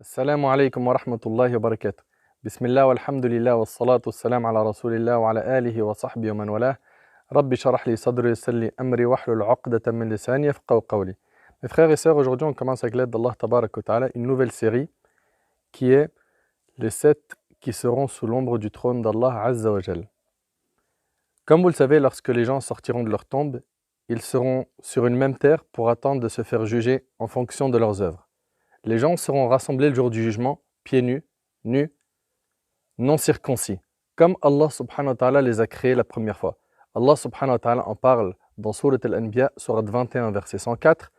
السلام عليكم ورحمة الله وبركاته. بسم الله والحمد لله والصلاة والسلام على رسول الله وعلى آله وصحبه ومن والاه. ربي شرح لي صدري ويسر لي أمري واحلل عقدة من لساني يفقهوا قولي. Mes frères et sœurs, aujourd'hui on commence avec l'aide d'Allah Tabarak wa Ta'ala une nouvelle série qui est les 7 qui seront sous l'ombre du trône d'Allah Azza wa Jal. Comme vous le savez, lorsque les gens sortiront de leur tombe, ils seront sur une même terre pour attendre de se faire juger en fonction de leurs œuvres. Les gens seront rassemblés le jour du jugement, pieds nus, non circoncis, comme Allah subhanahu wa ta'ala les a créés la première fois. Allah subhanahu wa ta'ala en parle dans Surat Al-Anbiya, Surat 21, verset 104.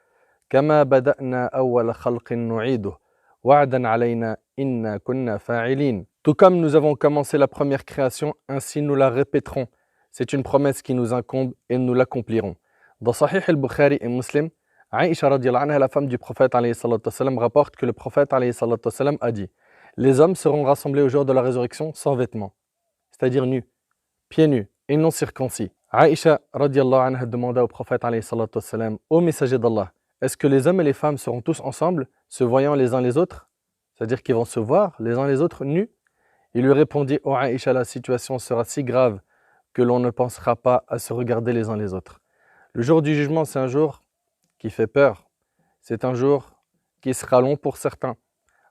كما بدأنا أول خلق نعيده وعدا علينا إنا كنا فاعلين. Tout comme nous avons commencé la première création, ainsi nous la répéterons. C'est une promesse qui nous incombe et nous l'accomplirons. Dans Sahih al-Bukhari et Muslim, Aïcha radiallahu anha, la femme du prophète alayhi salatu wassalam, rapporte que le prophète alayhi salatu wassalam a dit: les hommes seront rassemblés au jour de la résurrection sans vêtements, c'est-à-dire nus, pieds nus et non circoncis. Aïcha radiallahu anha demanda au prophète alayhi salatu wassalam: ô messager d'Allah, est-ce que les hommes et les femmes seront tous ensemble, se voyant les uns les autres, c'est-à-dire qu'ils vont se voir les uns les autres nus? Il lui répondit: ô Aïcha, la situation sera si grave que l'on ne pensera pas à se regarder les uns les autres. Le jour du jugement, c'est un jour qui fait peur. C'est un jour qui sera long pour certains.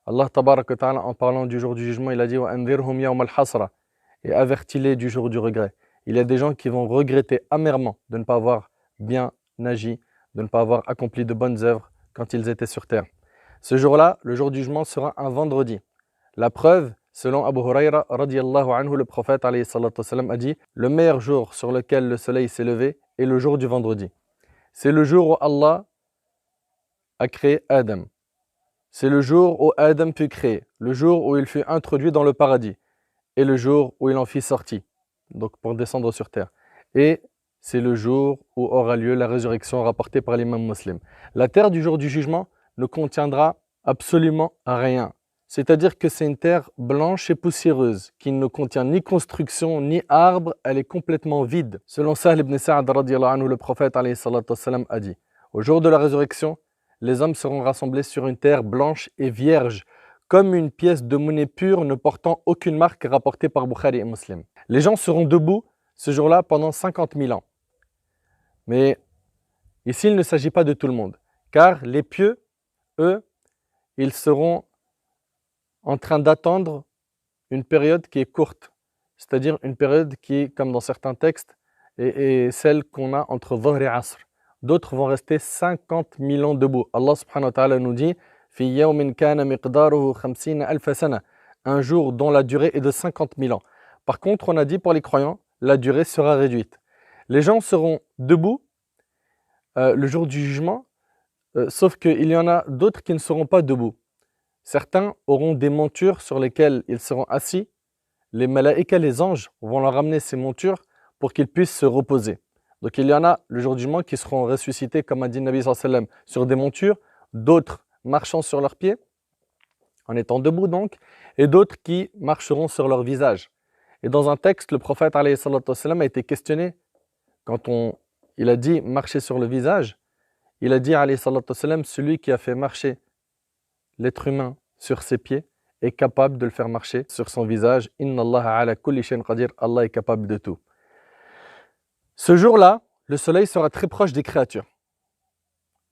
Allah Tabarak wa Ta'ala, en parlant du jour du jugement, il a dit: وَأَنذِرْهُمْ يَوْمَ الْحَسْرَةِ, et avertis-les du jour du regret. Il y a des gens qui vont regretter amèrement de ne pas avoir bien agi, de ne pas avoir accompli de bonnes œuvres quand ils étaient sur terre. Ce jour-là, le jour du jugement sera un vendredi. La preuve, selon Abu Huraira radiyallahu anhu, le prophète alayhi salatu wassalam a dit: le meilleur jour sur lequel le soleil s'est levé est le jour du vendredi. C'est le jour où Allah a créé Adam. C'est le jour où Adam fut créé, le jour où il fut introduit dans le paradis, et le jour où il en fit sortie, donc pour descendre sur terre. Et c'est le jour où aura lieu la résurrection rapportée par l'imam Muslim. La terre du jour du jugement ne contiendra absolument rien. C'est-à-dire que c'est une terre blanche et poussiéreuse, qui ne contient ni construction, ni arbre, elle est complètement vide. Selon Sahl ibn Sa'd radiyallahu anhu, le prophète alayhi salatu wassalam a dit: au jour de la résurrection, les hommes seront rassemblés sur une terre blanche et vierge, comme une pièce de monnaie pure ne portant aucune marque, rapportée par Bukhari et Muslim. Les gens seront debout ce jour-là pendant 50 000 ans. Mais ici, il ne s'agit pas de tout le monde, car les pieux, eux, ils seront en train d'attendre une période qui est courte, c'est-à-dire une période qui, comme dans certains textes, est celle qu'on a entre Dhuhr et Asr. D'autres vont rester 50 000 ans debout. Allah subhanahu wa ta'ala nous dit: Fi yawmin kana miqdaruhu 50 alf sana, un jour dont la durée est de 50 000 ans. Par contre, on a dit pour les croyants, la durée sera réduite. Les gens seront debout le jour du jugement, sauf qu'il y en a d'autres qui ne seront pas debout. Certains auront des montures sur lesquelles ils seront assis. Les malaïkas, les anges, vont leur ramener ces montures pour qu'ils puissent se reposer. Donc il y en a le jour du jugement qui seront ressuscités, comme a dit Nabi sallallahu alayhi wa sallam, sur des montures, d'autres marchant sur leurs pieds, en étant debout donc, et d'autres qui marcheront sur leur visage. Et dans un texte, le prophète alayhi wa sallam a été questionné quand il a dit marcher sur le visage. Il a dit alayhi wa sallam: celui qui a fait marcher l'être humain sur ses pieds est capable de le faire marcher sur son visage. Inna Allah ala kulli shayn qadir, Allah est capable de tout. Ce jour-là, le soleil sera très proche des créatures.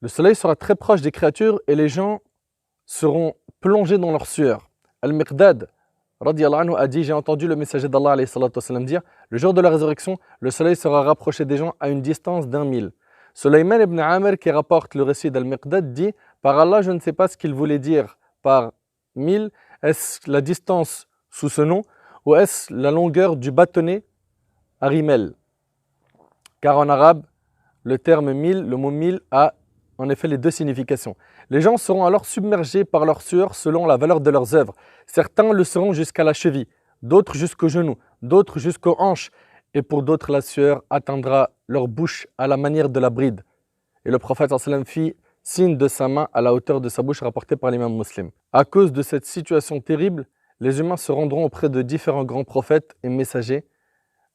Le soleil sera très proche des créatures et les gens seront plongés dans leur sueur. Al-Miqdad radiyallahu anhu a dit: j'ai entendu le messager d'Allah alayhi salatu wassalam dire: le jour de la résurrection, le soleil sera rapproché des gens à une distance d'1 mille. Sulayman ibn Amr, qui rapporte le récit d'Al-Miqdad, dit: par Allah, je ne sais pas ce qu'il voulait dire par 1000. Est-ce la distance sous ce nom ou est-ce la longueur du bâtonnet à rimel? Car en arabe, le terme 1000, le mot 1000 a en effet les deux significations. Les gens seront alors submergés par leur sueur selon la valeur de leurs œuvres. Certains le seront jusqu'à la cheville, d'autres jusqu'aux genoux, d'autres jusqu'aux hanches, et pour d'autres la sueur atteindra leur bouche à la manière de la bride. Et le prophète sallallahu alayhi wa sallam fit signe de sa main à la hauteur de sa bouche, rapporté par l'imam Muslim. À cause de cette situation terrible, les humains se rendront auprès de différents grands prophètes et messagers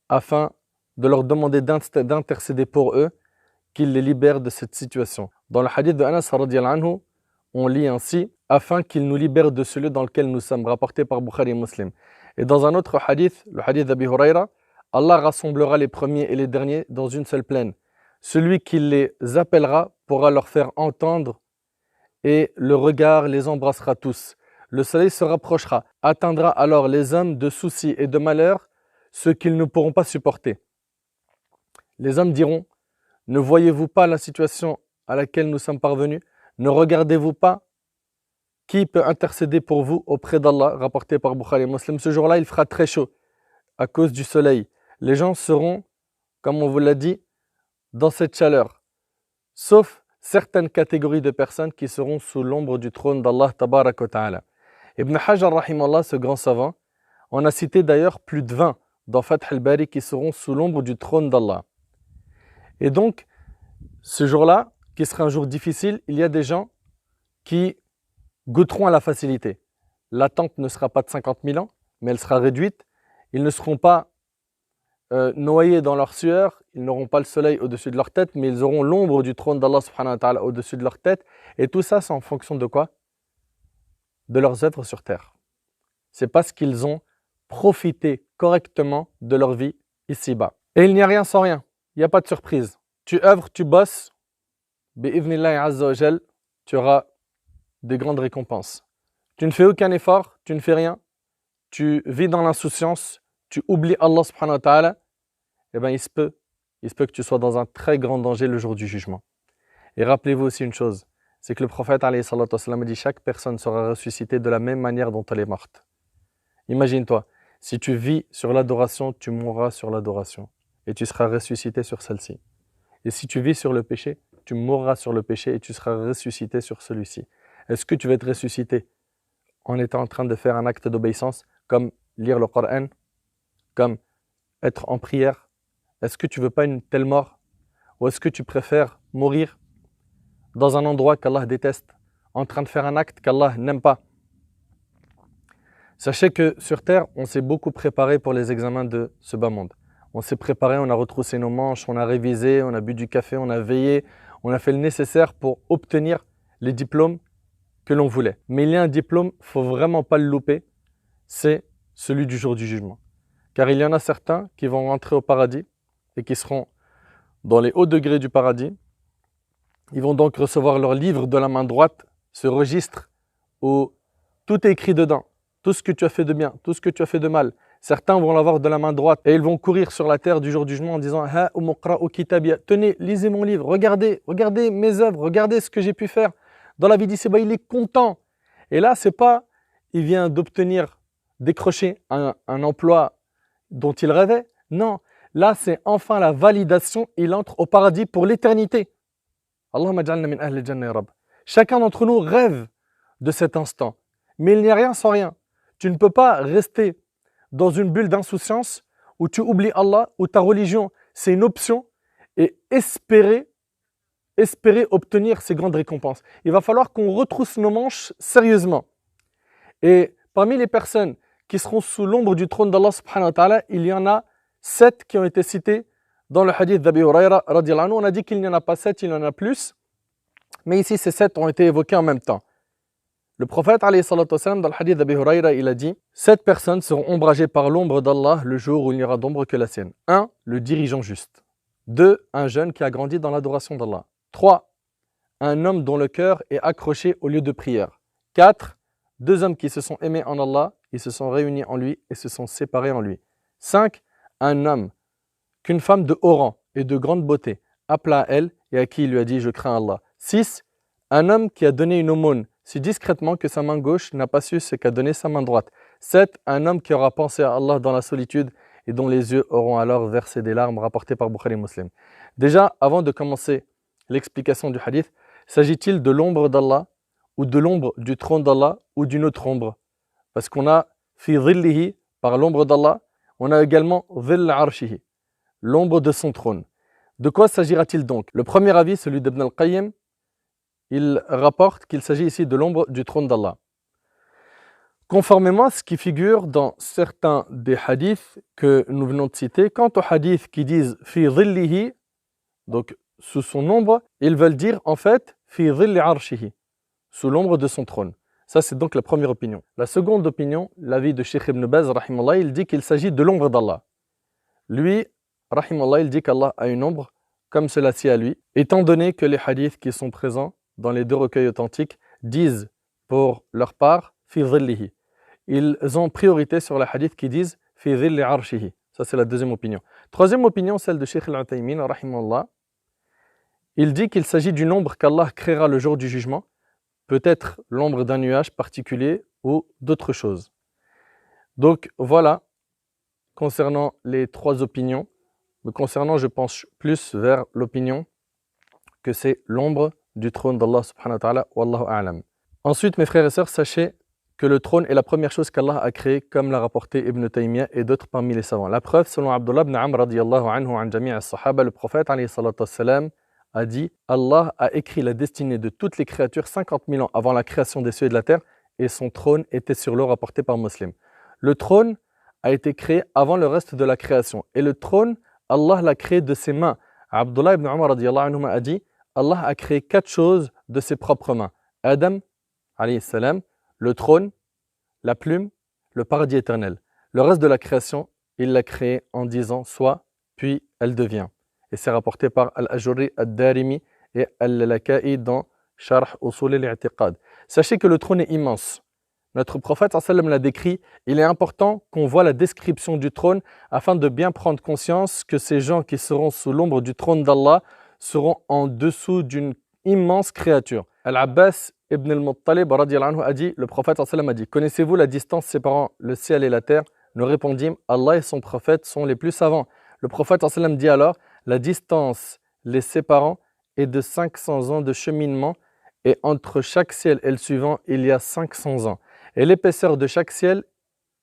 afin de leur demander d'intercéder pour eux, qu'ils les libèrent de cette situation. Dans le hadith de Anas radiyallahu anhu, on lit ainsi: afin qu'il nous libère de ce lieu dans lequel nous sommes, rapporté par Bukhari et Muslim. Et dans un autre hadith, le hadith d'Abi Huraira, Allah rassemblera les premiers et les derniers dans une seule plaine. Celui qui les appellera pourra leur faire entendre et le regard les embrassera tous. Le soleil se rapprochera, atteindra alors les hommes de soucis et de malheurs, ce qu'ils ne pourront pas supporter. Les hommes diront, ne voyez-vous pas la situation à laquelle nous sommes parvenus? Ne regardez-vous pas qui peut intercéder pour vous auprès d'Allah, rapporté par Bukhari et Muslim. Ce jour-là, il fera très chaud à cause du soleil. Les gens seront, comme on vous l'a dit, dans cette chaleur, sauf certaines catégories de personnes qui seront sous l'ombre du trône d'Allah tabarak wa ta'ala. Ibn Hajar rahimallah, ce grand savant, on a cité d'ailleurs plus de 20 dans Fath al-Bari qui seront sous l'ombre du trône d'Allah. Et donc, ce jour-là, qui sera un jour difficile, il y a des gens qui goûteront à la facilité. L'attente ne sera pas de 50 000 ans, mais elle sera réduite. Ils ne seront pas noyés dans leur sueur, ils n'auront pas le soleil au-dessus de leur tête, mais ils auront l'ombre du trône d'Allah subhanahu wa ta'ala au-dessus de leur tête. Et tout ça, c'est en fonction de quoi? De leurs œuvres sur terre. C'est parce qu'ils ont profité correctement de leur vie ici-bas. Et il n'y a rien sans rien. Il n'y a pas de surprise. Tu œuvres, tu bosses, bi'idhnillahi azza wa jal, tu auras des grandes récompenses. Tu ne fais aucun effort, tu ne fais rien, tu vis dans l'insouciance, tu oublies Allah subhanahu wa ta'ala, eh bien il se peut que tu sois dans un très grand danger le jour du jugement. Et rappelez-vous aussi une chose, c'est que le prophète alayhi salatu wassalam dit chaque personne sera ressuscitée de la même manière dont elle est morte. Imagine-toi, si tu vis sur l'adoration, tu mourras sur l'adoration et tu seras ressuscité sur celle-ci. Et si tu vis sur le péché, tu mourras sur le péché et tu seras ressuscité sur celui-ci. Est-ce que tu vas être ressuscité en étant en train de faire un acte d'obéissance comme lire le Coran, comme être en prière? Est-ce que tu veux pas une telle mort? Ou est-ce que tu préfères mourir dans un endroit qu'Allah déteste, en train de faire un acte qu'Allah n'aime pas? Sachez que sur terre, on s'est beaucoup préparé pour les examens de ce bas monde. On s'est préparé, on a retroussé nos manches, on a révisé, on a bu du café, on a veillé, on a fait le nécessaire pour obtenir les diplômes que l'on voulait. Mais il y a un diplôme, il ne faut vraiment pas le louper, c'est celui du jour du jugement. Car il y en a certains qui vont rentrer au paradis et qui seront dans les hauts degrés du paradis. Ils vont donc recevoir leur livre de la main droite, ce registre où tout est écrit dedans. Tout ce que tu as fait de bien, tout ce que tu as fait de mal. Certains vont l'avoir de la main droite et ils vont courir sur la terre du jour du jugement en disant « Ha umuqra'u kitabia » tenez, lisez mon livre, regardez mes œuvres, regardez ce que j'ai pu faire. Dans la vie d'ici-bas, il est content. Et là, c'est pas, il vient d'obtenir, décrocher un emploi dont il rêvait. Non, là, c'est enfin la validation. Il entre au paradis pour l'éternité. Allahumma ja'alna min ahli al-jannah ya Rabb. Chacun d'entre nous rêve de cet instant. Mais il n'y a rien sans rien. Tu ne peux pas rester dans une bulle d'insouciance où tu oublies Allah, où ta religion, c'est une option, et espérer obtenir ces grandes récompenses. Il va falloir qu'on retrousse nos manches sérieusement. Et parmi les personnes qui seront sous l'ombre du trône d'Allah subhanahu wa ta'ala, il y en a 7 qui ont été cités dans le hadith d'Abi Huraira radiyallahu anhu. On a dit qu'il n'y en a pas 7, il y en a plus. Mais ici, ces 7 ont été évoqués en même temps. Le prophète, alayhi salatu wassalam, dans le hadith d'Abi Huraira, il a dit « 7 personnes seront ombragées par l'ombre d'Allah le jour où il n'y aura d'ombre que la sienne. 1. Le dirigeant juste. 2. Un jeune qui a grandi dans l'adoration d'Allah. 3. Un homme dont le cœur est accroché au lieu de prière. 4. 2 hommes qui se sont aimés en Allah, ils se sont réunis en lui et se sont séparés en lui. 5. Un homme qu'une femme de haut rang et de grande beauté appela à elle et à qui il lui a dit « Je crains Allah ». 6. Un homme qui a donné une aumône si discrètement que sa main gauche n'a pas su ce qu'a donné sa main droite. 7. Un homme qui aura pensé à Allah dans la solitude et dont les yeux auront alors versé des larmes, rapportées par Bukhari Muslim. Déjà, avant de commencer l'explication du hadith, s'agit-il de l'ombre d'Allah ou de l'ombre du trône d'Allah ou d'une autre ombre? Parce qu'on a fi dhillihi, par l'ombre d'Allah, on a également dhill arshihi, l'ombre de son trône. De quoi s'agira-t-il donc? Le premier avis, celui d'Ibn al-Qayyim, il rapporte qu'il s'agit ici de l'ombre du trône d'Allah. Conformément à ce qui figure dans certains des hadiths que nous venons de citer, quant aux hadiths qui disent fi dhillihi, donc sous son ombre, ils veulent dire en fait fi dhilli arshihi, sous l'ombre de son trône. Ça, c'est donc la première opinion. La seconde opinion, l'avis de Cheikh Ibn Baz, rahimallah, il dit qu'il s'agit de l'ombre d'Allah. Lui, rahimallah, il dit qu'Allah a une ombre comme cela-ci à lui, étant donné que les hadiths qui sont présents dans les deux recueils authentiques disent pour leur part fi dhillihi. Ils ont priorité sur les hadiths qui disent fi dhilli arshihi. Ça, c'est la deuxième opinion. Troisième opinion, celle de Cheikh Al-Uthaymin, rahimallah. Il dit qu'il s'agit d'une ombre qu'Allah créera le jour du jugement, peut-être l'ombre d'un nuage particulier ou d'autres choses. Donc voilà, concernant les trois opinions, me concernant, je penche plus vers l'opinion que c'est l'ombre du trône d'Allah subhanahu wa ta'ala, wallahu a'lam. Ensuite, mes frères et sœurs, sachez que le trône est la première chose qu'Allah a créée, comme l'a rapporté Ibn Taymiyyah et d'autres parmi les savants. La preuve, selon Abdullah ibn Amr radiyallahu anhu an jami' as-sahaba, le prophète alayhi salatu wassalam a dit « Allah a écrit la destinée de toutes les créatures 50 000 ans avant la création des cieux et de la terre, et son trône était sur l'eau, rapporté par Muslim. » Le trône a été créé avant le reste de la création. Et le trône, Allah l'a créé de ses mains. Abdullah ibn Umar radiyallahu anhu a dit « Allah a créé 4 choses de ses propres mains. Adam, alayhi salam, le trône, la plume, le paradis éternel. Le reste de la création, il l'a créé en disant « soit », puis elle devient. » Et c'est rapporté par Al-Ajurri, Ad-Darimi et Al-Laka'i dans Sharh Usul al-I'tiqad. Sachez que le trône est immense. Notre prophète sallam l'a décrit. Il est important qu'on voit la description du trône afin de bien prendre conscience que ces gens qui seront sous l'ombre du trône d'Allah seront en dessous d'une immense créature. Al-Abbas ibn al-Muttalib radiyallahu anhu a dit, le prophète sallam a dit, connaissez-vous la distance séparant le ciel et la terre? Nous répondîmes, Allah et son prophète sont les plus savants. Le prophète sallam dit alors, la distance les séparant est de 500 ans de cheminement et entre chaque ciel et le suivant, il y a 500 ans. Et l'épaisseur de chaque ciel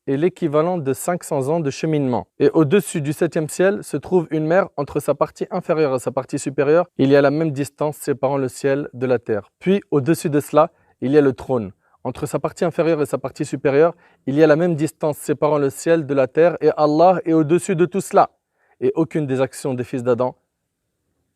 est l'équivalent de 500 ans de cheminement. Et au-dessus du 7e ciel se trouve une mer. Entre sa partie inférieure et sa partie supérieure, il y a la même distance séparant le ciel de la terre. Puis au-dessus de cela, il y a le trône. Entre sa partie inférieure et sa partie supérieure, il y a la même distance séparant le ciel de la terre et Allah est au-dessus de tout cela. Et aucune des actions des fils d'Adam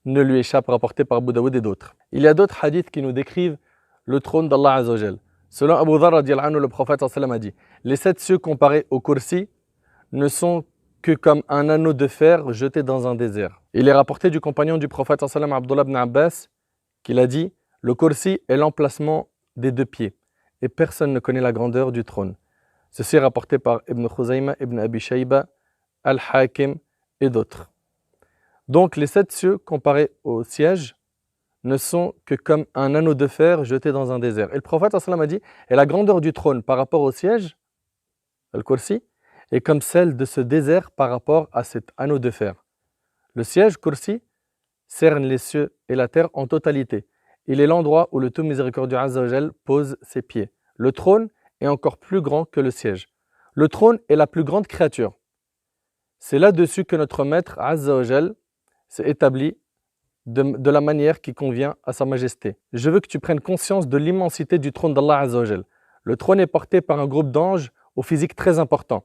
ne lui échappe, rapportée par Abu Daoud et d'autres. Il y a d'autres hadiths qui nous décrivent le trône d'Allah Azza wa Jal. Selon Abu Dharr radiyallahu anhu, le prophète sallam a dit « Les 7 cieux comparés au kursi ne sont que comme un anneau de fer jeté dans un désert. » Il est rapporté du compagnon du prophète sallam Abdullah ibn Abbas qu'il a dit « Le kursi est l'emplacement des 2 pieds et personne ne connaît la grandeur du trône. » Ceci est rapporté par Ibn Khuzayma, Ibn Abi Shayba, Al-Hakim et d'autres. Donc les 7 cieux comparés au siège ne sont que comme un anneau de fer jeté dans un désert. Et le prophète sallam a dit, et la grandeur du trône par rapport au siège, le kursi, est comme celle de ce désert par rapport à cet anneau de fer. Le siège, kursi, cerne les cieux et la terre en totalité. Il est l'endroit où le tout miséricordieux Azza wa Jal pose ses pieds. Le trône est encore plus grand que le siège. Le trône est la plus grande créature. C'est là-dessus que notre maître Azza wa Jal s'est établi de la manière qui convient à sa majesté. Je veux que tu prennes conscience de l'immensité du trône d'Allah Azza wa Jal. Le trône est porté par un groupe d'anges au physique très important.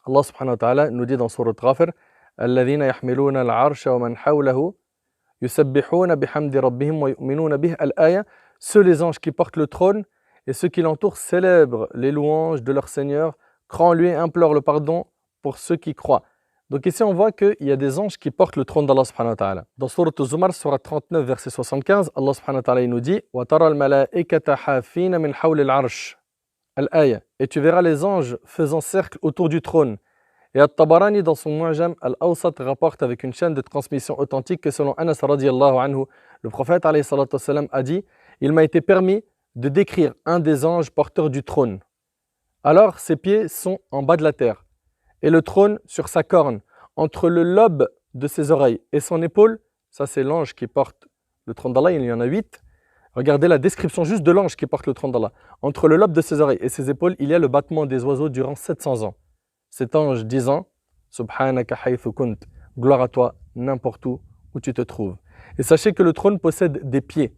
Allah subhanahu wa ta'ala nous dit dans Surat Ghafir Alladhina yahmiluna al-arsha wa man hawlahu yusabbihuna bihamdi rabbihim wa yu'minuna bih al-aya. Ceux les anges qui portent le trône et ceux qui l'entourent célèbrent les louanges de leur Seigneur, croient en lui et implorent le pardon pour ceux qui croient. Donc ici on voit qu'il y a des anges qui portent le trône d'Allah subhanahu wa ta'ala. Dans Surat Az-Zumar, Surat 39, verset 75, Allah subhanahu wa ta'ala il nous dit « Wa tara al-malaikata hafina min hawli al-arsh » Al-Aya. Et tu verras les anges faisant cercle autour du trône. Et At-Tabarani dans son Mu'jam Al-Awsat rapporte avec une chaîne de transmission authentique que selon Anas radiyallahu anhu, le prophète alayhi salatu wassalam a dit « Il m'a été permis de décrire un des anges porteurs du trône. Alors ses pieds sont en bas de la terre. Et le trône sur sa corne, entre le lobe de ses oreilles et son épaule, ça c'est l'ange qui porte le trône d'Allah, il y en a 8. Regardez la description juste de l'ange qui porte le trône d'Allah. Entre le lobe de ses oreilles et ses épaules, il y a le battement des oiseaux durant 700 ans. Cet ange disant « Subhanaka haythu kunt » gloire à toi n'importe où tu te trouves. Et sachez que le trône possède des pieds.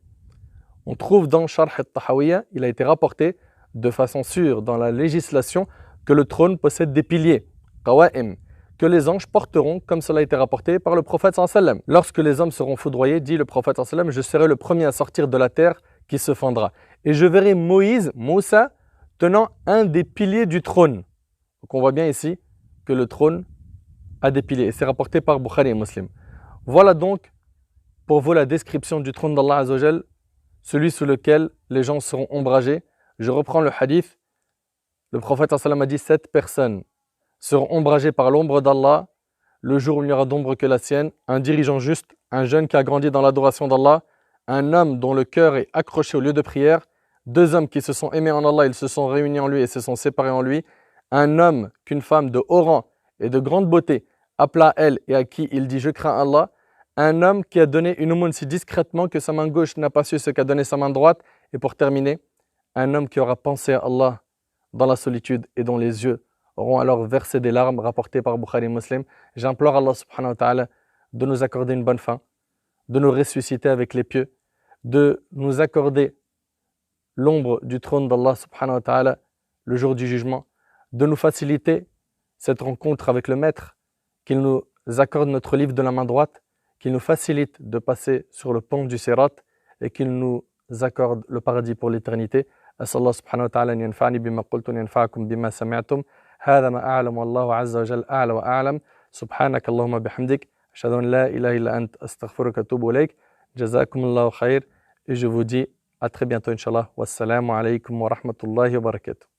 On trouve dans Sharh al-Tahawiyya, il a été rapporté de façon sûre dans la législation que le trône possède des piliers. Que les anges porteront, comme cela a été rapporté par le prophète sallam. Lorsque les hommes seront foudroyés, dit le prophète sallam, je serai le premier à sortir de la terre qui se fendra. Et je verrai Moïse, Moussa, tenant un des piliers du trône. Donc on voit bien ici que le trône a des piliers. Et c'est rapporté par Bukhari et Muslim. Voilà donc pour vous la description du trône d'Allah Azzawajal, celui sous lequel les gens seront ombragés. Je reprends le hadith. Le prophète sallam a dit 7 personnes seront ombragées par l'ombre d'Allah le jour où il n'y aura d'ombre que la sienne, un dirigeant juste, un jeune qui a grandi dans l'adoration d'Allah, un homme dont le cœur est accroché au lieu de prière, 2 hommes qui se sont aimés en Allah, ils se sont réunis en lui et se sont séparés en lui, un homme qu'une femme de haut rang et de grande beauté appela à elle et à qui il dit « Je crains Allah », un homme qui a donné une aumône si discrètement que sa main gauche n'a pas su ce qu'a donné sa main droite, et pour terminer, un homme qui aura pensé à Allah dans la solitude et dont les yeux auront alors versé des larmes, rapportées par Bukhari et Muslim. J'implore Allah subhanahu wa ta'ala de nous accorder une bonne fin, de nous ressusciter avec les pieux, de nous accorder l'ombre du trône d'Allah subhanahu wa ta'ala le jour du jugement, de nous faciliter cette rencontre avec le Maître, qu'il nous accorde notre livre de la main droite, qu'il nous facilite de passer sur le pont du Sirat et qu'il nous accorde le paradis pour l'éternité. أسأل الله سبحانه وتعالى أن ينفعني بما قلت وينفعكم بما سمعتم. هذا ما أعلم والله عز وجل أعلى وأعلم. سبحانك اللهم بحمدك أشهد أن لا إله إلا أنت أستغفرك وأتوب إليك. جزاكم الله خير. Et je vous dis à très bientôt, Inch'Allah. Wassalamu alaikum wa rahmatullahi wa barakatuh.